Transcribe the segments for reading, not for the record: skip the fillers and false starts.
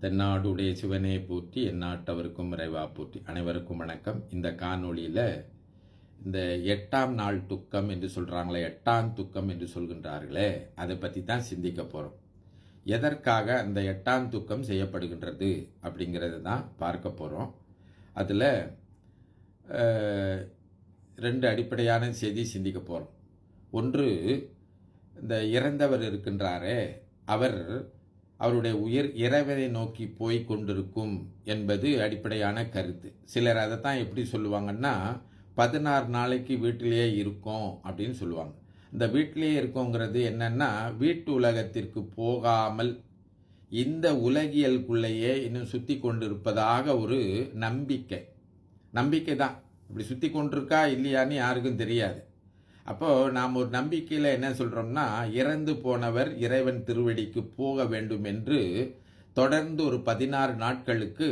தென்னாடுடைய சிவனே போற்றி எந்நாட்டவருக்கும் இறைவா போற்றி. அனைவருக்கும் வணக்கம். இந்த காணொளியில் இந்த 8ஆம் நாள் துக்கம் என்று சொல்கிறாங்களே, 8ஆம் துக்கம் என்று சொல்கின்றார்களே, அதை பற்றி தான் சிந்திக்க போகிறோம். எதற்காக அந்த 8ஆம் துக்கம் செய்யப்படுகின்றது அப்படிங்கிறது தான் பார்க்க போகிறோம். அதில் 2 அடிப்படையான செய்தி சிந்திக்க போகிறோம். ஒன்று, இந்த இறந்தவர் இருக்கின்றாரே, அவருடைய உயிர் இறைவனை நோக்கி போய் கொண்டிருக்கும் என்பது அடிப்படையான கருத்து. சிலர் அதை தான் எப்படி சொல்லுவாங்கன்னா, 16 நாளைக்கு வீட்டிலேயே இருக்கும் அப்படின்னு சொல்லுவாங்க. இந்த வீட்டிலேயே இருக்கோங்கிறது என்னன்னா, வீட்டு உலகத்திற்கு போகாமல் இந்த உலகியலுக்குள்ளேயே இன்னும் சுற்றி கொண்டிருப்பதாக ஒரு நம்பிக்கை தான். இப்படி சுற்றி கொண்டிருக்கா இல்லையான்னு யாருக்கும் தெரியாது. அப்போது நாம் ஒரு நம்பிக்கையில் என்ன சொல்கிறோம்னா, இறந்து போனவர் இறைவன் திருவடிக்கு போக வேண்டும் என்று தொடர்ந்து ஒரு 16 நாட்களுக்கு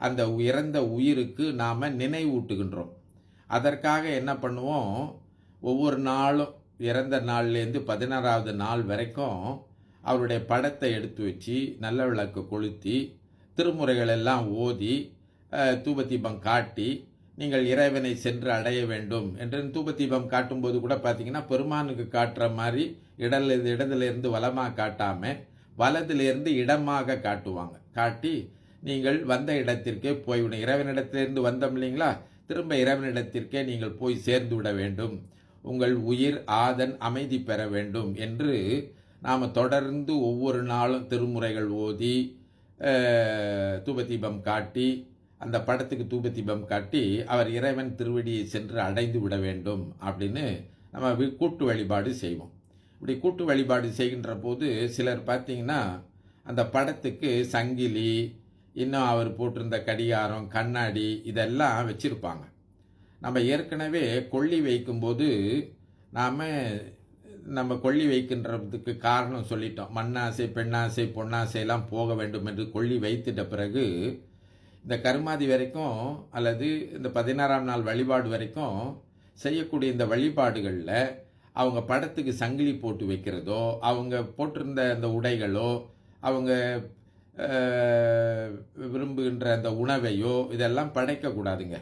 அந்த இறந்த உயிருக்கு நாம் நினைவூட்டுகின்றோம். அதற்காக என்ன பண்ணுவோம், ஒவ்வொரு நாளும் இறந்த நாள்லேருந்து 16ஆவது நாள் வரைக்கும் அவருடைய படத்தை எடுத்து வச்சு நல்ல விளக்கு கொளுத்தி திருமுறைகள் எல்லாம் ஓதி தூபதீபம் காட்டி நீங்கள் இறைவனை சென்று அடைய வேண்டும் என்று தூபதீபம் காட்டும்போது கூட பார்த்தீங்கன்னா, பெருமானுக்கு காட்டுற மாதிரி இடத்துலேருந்து வலமாக காட்டாமல் வலதிலிருந்து இடமாக காட்டுவாங்க. காட்டி நீங்கள் வந்த இடத்திற்கே போய்விடும். இறைவனிடத்திலிருந்து வந்தோம் இல்லைங்களா, திரும்ப இறைவனிடத்திற்கே நீங்கள் போய் சேர்ந்து விட வேண்டும், உங்கள் உயிர் ஆதன் அமைதி பெற வேண்டும் என்று நாம் தொடர்ந்து ஒவ்வொரு நாளும் திருமுறைகள் ஓதி தூபதீபம் காட்டி அந்த படத்துக்கு தூபதீபம் காட்டி அவர் இறைவன் திருவடியை சென்று அடைந்து விட வேண்டும் அப்படின்னு நம்ம கூட்டு வழிபாடு செய்வோம். இப்படி கூட்டு வழிபாடு செய்கின்ற போது சிலர் பார்த்தீங்கன்னா, அந்த படத்துக்கு சங்கிலி, இன்னும் அவர் போட்டிருந்த கடிகாரம், கண்ணாடி இதெல்லாம் வச்சுருப்பாங்க. நம்ம ஏற்கனவே கொள்ளி வைக்கும்போது நம்ம கொள்ளி வைக்கின்றதுக்கு காரணம் சொல்லிட்டோம். மண்ணாசை, பெண்ணாசை, பொன்னாசையெல்லாம் போக வேண்டும் என்று கொள்ளி வைத்திட்ட பிறகு இந்த கருமாதி வரைக்கும் அல்லது இந்த 16ஆம் நாள் வழிபாடு வரைக்கும் செய்யக்கூடிய இந்த வழிபாடுகளில் அவங்க படத்துக்கு சங்கிலி போட்டு வைக்கிறதோ, அவங்க போட்டிருந்த அந்த உடைகளோ, அவங்க விரும்புகின்ற அந்த உணவையோ இதெல்லாம் படைக்கக்கூடாதுங்க.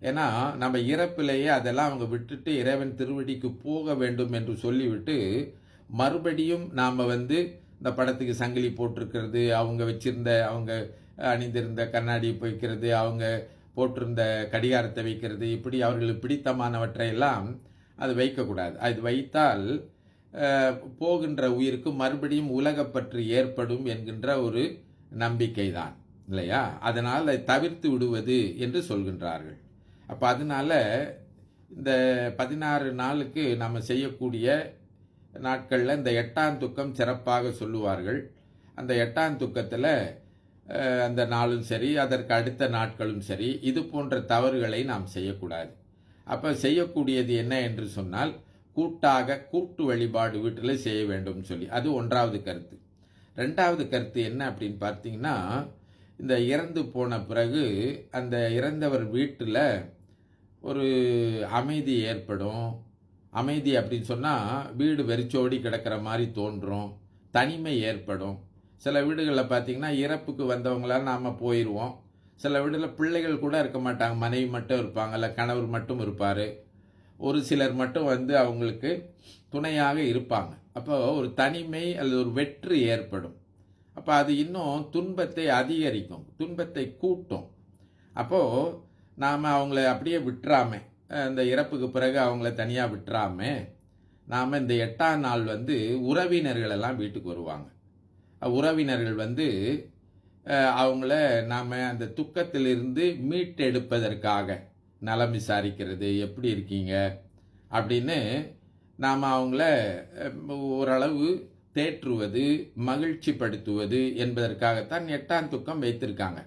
ஏன்னா நம்ம இறப்பிலேயே அதெல்லாம் அவங்க விட்டுட்டு இறைவன் திருவடிக்கு போக வேண்டும் என்று சொல்லிவிட்டு மறுபடியும் நாம் இந்த படத்துக்கு சங்கிலி போட்டிருக்கிறது, அவங்க அணிந்திருந்த கண்ணாடி வைக்கிறது, அவங்க போட்டிருந்த கடிகாரத்தை வைக்கிறது, இப்படி அவர்களுக்கு பிடித்தமானவற்றையெல்லாம் அது வைக்கக்கூடாது. அது வைத்தால் போகின்ற உயிருக்கு மறுபடியும் உலகப்பற்று ஏற்படும் என்கின்ற ஒரு நம்பிக்கை தான் இல்லையா. அதனால் அதை தவிர்த்து விடுவது என்று சொல்கின்றார்கள். அப்போ அதனால் இந்த 16 நாளுக்கு நம்ம செய்யக்கூடிய நாட்களில் இந்த 8ஆம் துக்கம் சிறப்பாக சொல்லுவார்கள். அந்த 8ஆம் துக்கத்தில் அந்த நாளும் சரி, அதற்கு அடுத்த நாட்களும் சரி, இது போன்ற தவறுகளை நாம் செய்யக்கூடாது. அப்போ செய்யக்கூடியது என்ன என்று சொன்னால், கூட்டு வழிபாடு வீட்டில் செய்ய வேண்டும் சொல்லி, அது 1வது கருத்து. 2வது கருத்து என்ன அப்படின்னு பார்த்தீங்கன்னா, இந்த இறந்து போன பிறகு அந்த இறந்தவர் வீட்டில் ஒரு அமைதி ஏற்படும். அமைதி அப்படின்னு சொன்னால், வீடு வெறிச்சோடி கிடக்கிற மாதிரி தோன்றும், தனிமை ஏற்படும். சில வீடுகளில் பார்த்திங்கன்னா, இறப்புக்கு வந்தவங்களால் நாம் போயிடுவோம். சில வீடுகளில் பிள்ளைகள் கூட இருக்க மாட்டாங்க, மனைவி மட்டும் இருப்பாங்க, இல்லை கணவர் மட்டும் இருப்பார். ஒரு சிலர் மட்டும் அவங்களுக்கு துணையாக இருப்பாங்க. அப்போ ஒரு தனிமை அல்லது ஒரு வெற்று ஏற்படும். அப்போ அது இன்னும் துன்பத்தை அதிகரிக்கும், துன்பத்தை கூட்டும். அப்போது நாம் அவங்கள அப்படியே விட்டுறாமல், இந்த இறப்புக்கு பிறகு அவங்கள தனியாக விட்டுறாமல், நாம் இந்த 8ஆம் நாள் உறவினர்கள் எல்லாம் வீட்டுக்கு வருவாங்க. உறவினர்கள் அவங்கள நாம் அந்த துக்கத்திலிருந்து மீட்டெடுப்பதற்காக நலம் விசாரிக்கிறது, எப்படி இருக்கீங்க அப்படின்னு நாம் அவங்கள ஓரளவு தேற்றுவது, மகிழ்ச்சிப்படுத்துவது என்பதற்காகத்தான் 8ஆம் துக்கம் வைத்திருக்காங்க.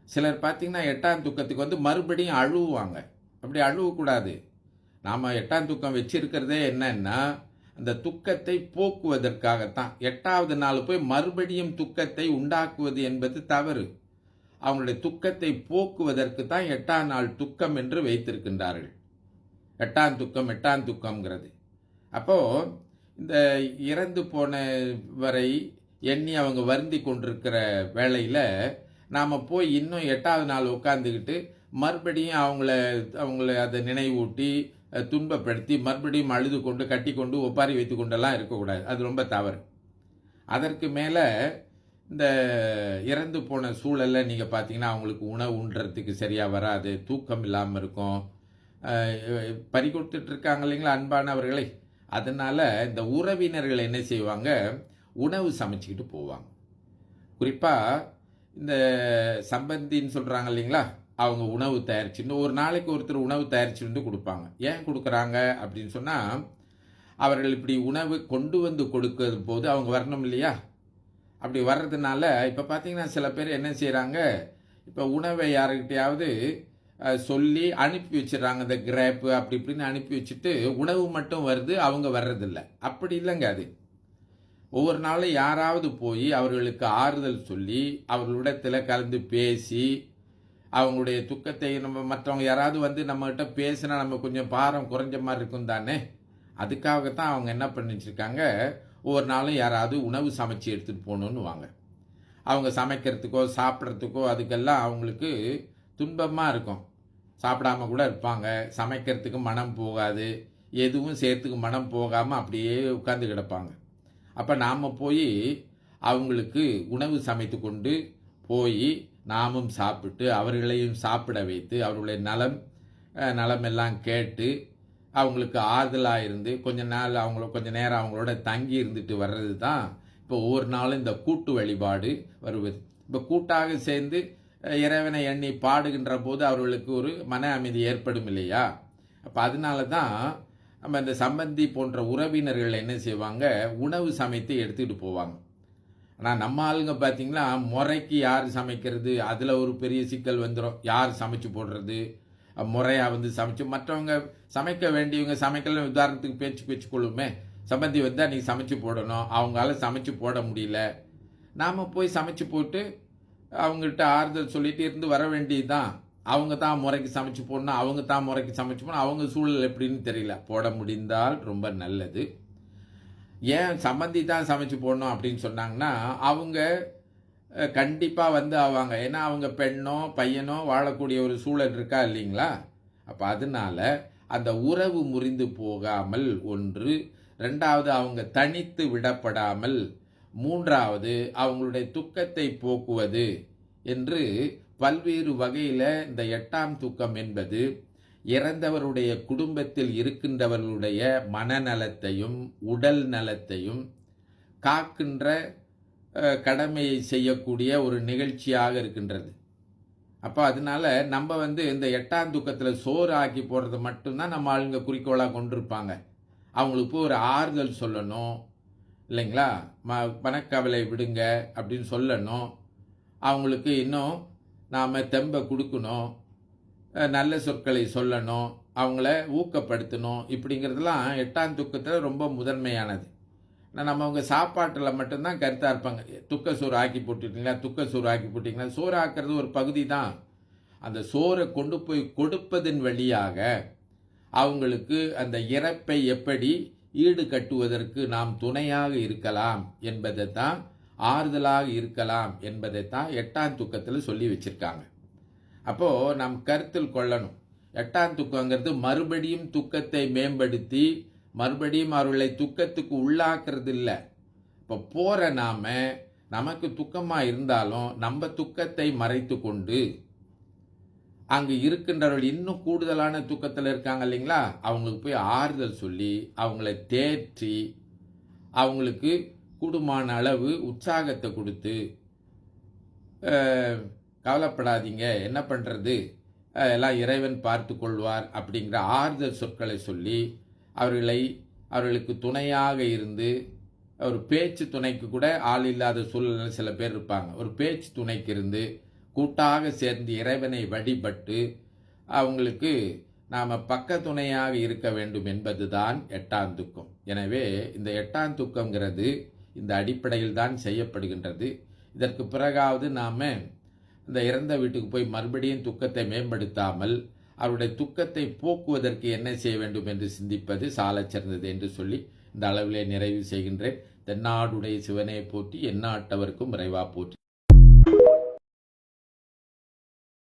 சிலர் பார்த்திங்கன்னா 8ஆம் துக்கத்துக்கு மறுபடியும் அழுவாங்க. அப்படி அழுவக்கூடாது. நாம் 8ஆம் துக்கம் வச்சிருக்கிறதே என்னன்னா, அந்த துக்கத்தை போக்குவதற்காகத்தான். 8வது நாள் போய் மறுபடியும் துக்கத்தை உண்டாக்குவது என்பது தவறு. அவங்களுடைய துக்கத்தை போக்குவதற்கு தான் 8ஆம் நாள் துக்கம் என்று வைத்திருக்கின்றார்கள். 8ஆம் துக்கம்ங்கிறது. அப்போது இந்த இறந்து போனவரை எண்ணி அவங்க வருந்தி கொண்டிருக்கிற வேளையில் நாம் போய் இன்னும் 8வது நாள் உட்காந்துக்கிட்டு மறுபடியும் அவங்கள அதை நினைவூட்டி துன்பப்படுத்தி மறுபடியும் அழுது கொண்டு கட்டி கொண்டு ஒப்பாரி வைத்து கொண்டெல்லாம் இருக்கக்கூடாது. அது ரொம்ப தவறு. அதற்கு மேலே இந்த இறந்து போன சூழலில் நீங்கள் பார்த்தீங்கன்னா அவங்களுக்கு உணவு உண்றதுக்கு சரியாக வராது, தூக்கம் இல்லாமல் இருக்கும், பறி கொடுத்துட்டு இருக்காங்க இல்லைங்களா அன்பானவர்களை. அதனால் இந்த உறவினர்கள் என்ன செய்வாங்க, உணவு சமைச்சிக்கிட்டு போவாங்க. குறிப்பாக இந்த சம்பந்தின்னு சொல்கிறாங்க இல்லைங்களா, அவங்க உணவு தயாரிச்சு ஒரு நாளைக்கு ஒருத்தர் உணவு தயாரிச்சு வந்து கொடுப்பாங்க. ஏன் கொடுக்குறாங்க அப்படின்னு சொன்னால், அவர்கள் இப்படி உணவு கொண்டு வந்து கொடுக்கறது போது அவங்க வரணும் இல்லையா. அப்படி வர்றதுனால இப்போ பார்த்தீங்கன்னா சில பேர் என்ன செய்கிறாங்க, இப்போ உணவை யாருக்கிட்டையாவது சொல்லி அனுப்பி வச்சிடறாங்க. இந்த கிராப்பு அப்படி இப்படின்னு அனுப்பி வச்சுட்டு உணவு மட்டும் வருது, அவங்க வர்றதில்ல. அப்படி இல்லைங்க. அது ஒவ்வொரு நாளும் யாராவது போய் அவர்களுக்கு ஆறுதல் சொல்லி அவர்களிடத்தில் கலந்து பேசி அவங்களுடைய துக்கத்தை நம்ம மற்றவங்க யாராவது வந்து நம்மகிட்ட பேசினா நம்ம கொஞ்சம் பாரம் குறைஞ்ச மாதிரி இருக்கும் தானே. அதுக்காகத்தான் அவங்க என்ன பண்ணிச்சிருக்காங்க, ஒவ்வொரு நாளும் யாராவது உணவு சமைச்சு எடுத்துகிட்டு போகணுன்னு வாங்க. அவங்க சமைக்கிறதுக்கோ சாப்பிட்றதுக்கோ அதுக்கெல்லாம் அவங்களுக்கு துன்பமாக இருக்கும். சாப்பிடாம கூட இருப்பாங்க, சமைக்கிறதுக்கு மனம் போகாது, எதுவும் சேர்த்துக்கு மனம் போகாமல் அப்படியே உட்கார்ந்து கிடப்பாங்க. அப்போ நாம் போய் அவங்களுக்கு உணவு சமைத்து கொண்டு போய் நாமும் சாப்பிட்டு அவர்களையும் சாப்பிட வைத்து அவர்களுடைய நலமெல்லாம் கேட்டு அவங்களுக்கு ஆறுதலாக இருந்து கொஞ்ச நேரம் அவங்களோட தங்கி இருந்துட்டு வர்றது தான் இப்போ ஒவ்வொரு நாளும் இந்த கூட்டு வழிபாடு வருவது. இப்போ கூட்டாக சேர்ந்து இறைவனை எண்ணி பாடுகின்ற போது அவர்களுக்கு ஒரு மன அமைதி ஏற்படும் இல்லையா. அப்போ அதனால தான் நம்ம இந்த சம்பந்தி போன்ற உறவினர்கள் என்ன செய்வாங்க, உணவு சமைத்து எடுத்துக்கிட்டு போவாங்க. ஆனால் நம்ம ஆளுங்க பார்த்தீங்கன்னா முறைக்கு யார் சமைக்கிறது, அதில் ஒரு பெரிய சிக்கல் வந்துடும். யார் சமைச்சு போடுறது, முறையாக வந்து சமைச்சு மற்றவங்க சமைக்க வேண்டியவங்க சமைக்கலாம். உதாரணத்துக்கு பேச்சு கொள்ளுமே, சம்பந்தி வந்தால் நீ சமைச்சு போடணும், அவங்களால சமைச்சு போட முடியல, நாம் போய் சமைச்சு போட்டு அவங்கள்ட்ட ஆறுதல் சொல்லிட்டு இருந்து வர வேண்டியது தான். அவங்க தான் முறைக்கு சமைச்சு போடணும், அவங்க தான் முறைக்கு சமைச்சு போடணும், அவங்க சூழல் எப்படின்னு தெரியல. போட முடிந்தால் ரொம்ப நல்லது. ஏன் சம்பந்தி தான் சமைச்சு போடணும் அப்படின்னு சொன்னாங்கன்னா, அவங்க கண்டிப்பாக வந்து ஆவாங்க. ஏன்னா அவங்க பெண்ணோ பையனோ வாழக்கூடிய ஒரு சூழல் இருக்கா இல்லைங்களா. அப்போ அதனால அந்த உறவு முறிந்து போகாமல் ஒன்று, ரெண்டாவது அவங்க தனித்து விடப்படாமல், மூன்றாவது அவங்களுடைய துக்கத்தை போக்குவது என்று பல்வேறு வகையில் இந்த 8ஆம் தூக்கம் என்பது இறந்தவருடைய குடும்பத்தில் இருக்கின்றவர்களுடைய மனநலத்தையும் உடல் நலத்தையும் காக்கின்ற கடமையை செய்யக்கூடிய ஒரு நிகழ்ச்சியாக இருக்கின்றது. அப்போ அதனால நம்ம வந்து இந்த 8ஆம் தூக்கத்தில் சோறு ஆக்கி போடுறது மட்டும்தான் நம்ம ஆளுங்க குறிக்கோளாக கொண்டிருப்பாங்க. அவங்களுக்கு போய் ஒரு ஆறுதல் சொல்லணும் இல்லைங்களா, மனக்கவலை விடுங்க அப்படின்னு சொல்லணும், அவங்களுக்கு இன்னும் நாம் தெம்பை கொடுக்கணும், நல்ல சொற்களை சொல்லணும், அவங்கள ஊக்கப்படுத்தணும். இப்படிங்கிறதுலாம் 8ஆம் தூக்கத்தில் ரொம்ப முதன்மையானது. நம்ம அவங்க சாப்பாட்டில் மட்டும்தான் கருத்தாக இருப்பாங்க. துக்க சோறு ஆக்கி போட்டுட்டீங்களா, துக்க சோறு ஆக்கி போட்டிங்களா. சோறு ஆக்கிறது ஒரு பகுதி தான். அந்த சோறை கொண்டு போய் கொடுப்பதன் வழியாக அவங்களுக்கு அந்த இறப்பை எப்படி ஈடு கட்டுவதற்கு நாம் துணையாக இருக்கலாம் என்பதை தான், ஆறுதலாக இருக்கலாம் என்பதை தான் 8ஆம் தூக்கத்தில் சொல்லி வச்சுருக்காங்க. அப்போது நாம் கருத்தில் கொள்ளணும், 8ஆம் தூக்கங்கிறது மறுபடியும் துக்கத்தை மேம்படுத்தி மறுபடியும் அவர்களை துக்கத்துக்கு உள்ளாக்குறது இல்லை. இப்போ போகிற நாம் நமக்கு துக்கமாக இருந்தாலும் நம்ம துக்கத்தை மறைத்து கொண்டு அங்கே இருக்கின்றவர்கள் இன்னும் கூடுதலான துக்கத்தில் இருக்காங்க இல்லைங்களா, அவங்களுக்கு போய் ஆறுதல் சொல்லி அவங்கள தேற்றி அவங்களுக்கு கூடுமான அளவு உற்சாகத்தை கொடுத்து, கவலைப்படாதீங்க, என்ன பண்ணுறது, எல்லாம் இறைவன் பார்த்து கொள்வார் அப்படிங்கிற ஆறுதல் சொற்களை சொல்லி அவர்களுக்கு துணையாக இருந்து, ஒரு பேச்சு துணைக்கு கூட ஆள் இல்லாத சூழ்நிலை சில பேர் இருப்பாங்க, ஒரு பேச்சு துணைக்கு இருந்து கூட்டாக சேர்ந்து இறைவனை வழிபட்டு அவங்களுக்கு நாம் பக்க துணையாக இருக்க வேண்டும் என்பது தான் 8ஆம் தூக்கம். எனவே இந்த 8ஆம் தூக்கங்கிறது இந்த அடிப்படையில் தான் செய்யப்படுகின்றது. இதற்கு பிறகாவது நாம் இந்த இறந்த வீட்டுக்கு போய் மறுபடியும் துக்கத்தை மேம்படுத்தாமல் அவருடைய துக்கத்தை போக்குவதற்கு என்ன செய்ய வேண்டும் என்று சிந்திப்பது சாலச் சிறந்தது என்று சொல்லி இந்த அளவிலே நிறைவு செய்கின்றேன். தென்னாடுடைய சிவனே போற்றி, எந்நாட்டவர்க்கும் இறைவா போற்றி.